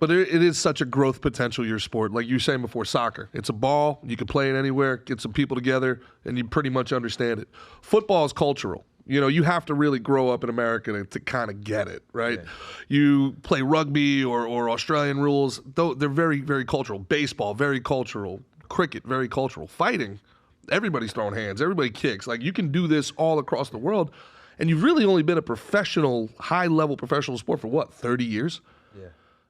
But it is such a growth potential, your sport. Like you were saying before, soccer. It's a ball. You can play it anywhere, get some people together, and you pretty much understand it. Football is cultural. You know, you have to really grow up in America to kind of get it, right? Yeah. You play rugby or Australian rules. They're very, very cultural. Baseball, very cultural. Cricket, very cultural. Fighting, everybody's throwing hands. Everybody kicks. Like, you can do this all across the world. And you've really only been a professional, high-level professional sport for, what, 30 years? Yeah.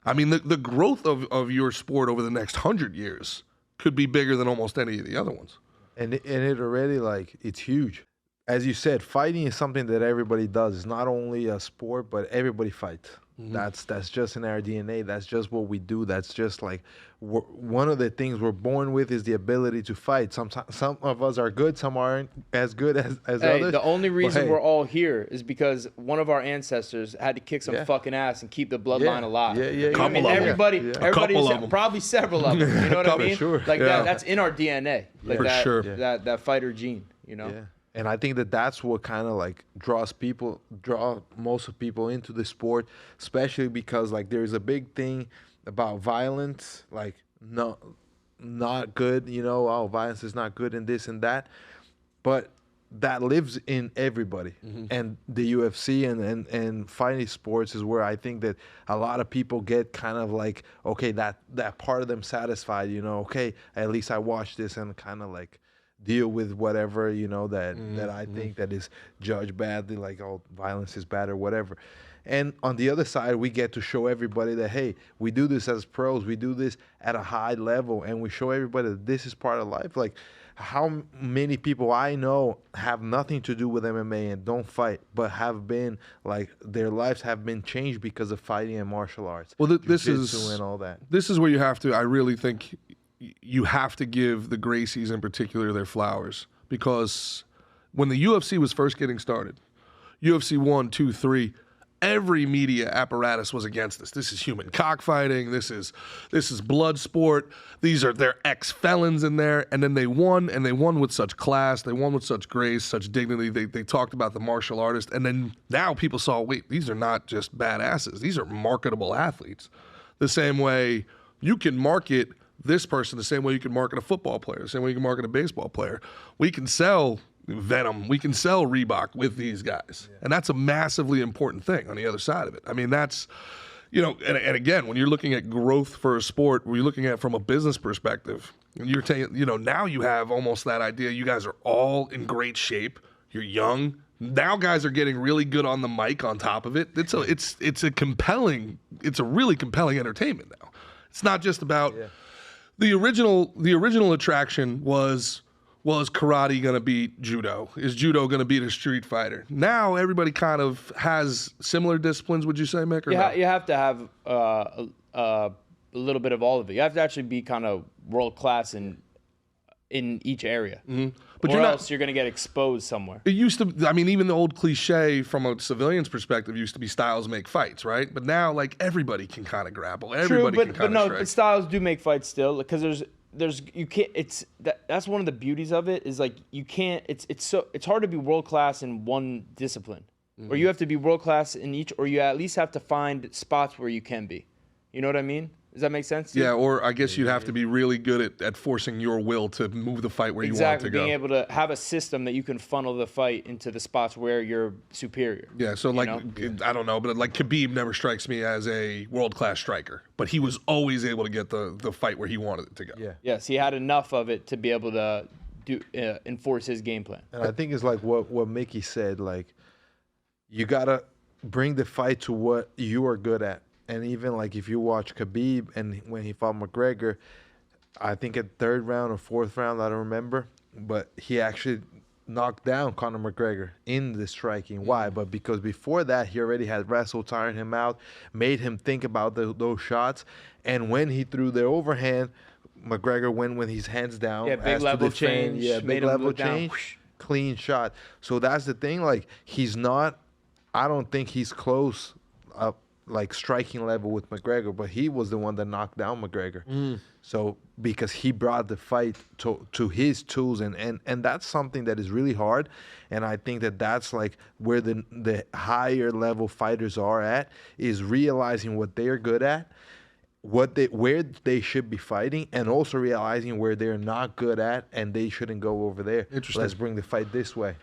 I mean, the growth of your sport over the next 100 years could be bigger than almost any of the other ones. And it already, like, it's huge. As you said, fighting is something that everybody does. It's not only a sport, but everybody fights. Mm-hmm. That's just in our DNA. That's just what we do. That's just like one of the things we're born with is the ability to fight. Sometimes some of us are good, some aren't as good as others. The only reason we're all here is because one of our ancestors had to kick some fucking ass and keep the bloodline alive. I mean, everybody, probably several of them. You know what I mean? Sure. Like that's in our DNA. Like that fighter gene. You know. Yeah. And I think that's what kind of like draw most of people into the sport, especially because like there's a big thing about violence, like not good, you know, violence is not good and this and that, but that lives in everybody. Mm-hmm. And the UFC and fighting sports is where I think that a lot of people get kind of like, okay, that part of them satisfied, you know, okay, at least I watched this and kind of like deal with whatever, you know, that I think that is judged badly, like, oh, violence is bad or whatever. And on the other side, we get to show everybody that, hey, we do this as pros, we do this at a high level, and we show everybody that this is part of life. Like, how many people I know have nothing to do with MMA and don't fight, but have been, like, their lives have been changed because of fighting and martial arts. Well, this is and all that. This is where you have to, I really think, you have to give the Gracies in particular their flowers, because when the UFC was first getting started, UFC 1, 2, 3, every media apparatus was against this. This is human cockfighting. This is blood sport. They're ex-felons in there. And then they won, and they won with such class. They won with such grace, such dignity. They talked about the martial artist. And then now people saw, wait, these are not just badasses. These are marketable athletes. The same way you can market this person the same way you can market a football player, the same way you can market a baseball player. We can sell Venom. We can sell Reebok with these guys. Yeah. And that's a massively important thing on the other side of it. I mean, that's, you know, and again, when you're looking at growth for a sport, when you're looking at it from a business perspective, and you're taking, you know, now you have almost that idea. You guys are all in great shape. You're young. Now guys are getting really good on the mic on top of it. It's a really compelling entertainment now. It's not just about the original attraction was karate going to beat judo? Is judo going to beat a street fighter? Now everybody kind of has similar disciplines, would you say, Mick? Or you have to have a little bit of all of it. You have to actually be kind of world class in each area. Mm-hmm. But else you're going to get exposed somewhere. It used to, I mean, even the old cliche from a civilian's perspective used to be styles make fights, right? But now, like, everybody can kind of grapple. Everybody can kind of strike. But styles do make fights still, because you can't. That's one of the beauties of it, is like you can't. It's hard to be world class in one discipline, or you have to be world class in each, or you at least have to find spots where you can be. You know what I mean? Does that make sense? Yeah, or I guess you'd have to be really good at forcing your will to move the fight where you want it to go. Being able to have a system that you can funnel the fight into the spots where you're superior. Yeah, so like, I don't know, but like Khabib never strikes me as a world-class striker, but he was always able to get the fight where he wanted it to go. Yeah. Yes, he had enough of it to be able to enforce his game plan. And I think it's like what Mickey said, like, you got to bring the fight to what you are good at. And even like if you watch Khabib and when he fought McGregor, I think at third round or fourth round, I don't remember, but he actually knocked down Conor McGregor in the striking. Why? But because before that, he already had wrestled, tired him out, made him think about those shots. And when he threw the overhand, McGregor went with his hands down. Yeah, big level change. Yeah, big level change. Clean shot. So that's the thing. Like, he's not, I don't think he's close up, like striking level with McGregor, but he was the one that knocked down McGregor. So because he brought the fight to his tools, and that's something that is really hard. And I think that's like where the higher level fighters are at, is realizing what they're good at, where they should be fighting, and also realizing where they're not good at and they shouldn't go over there. Interesting. Let's bring the fight this way.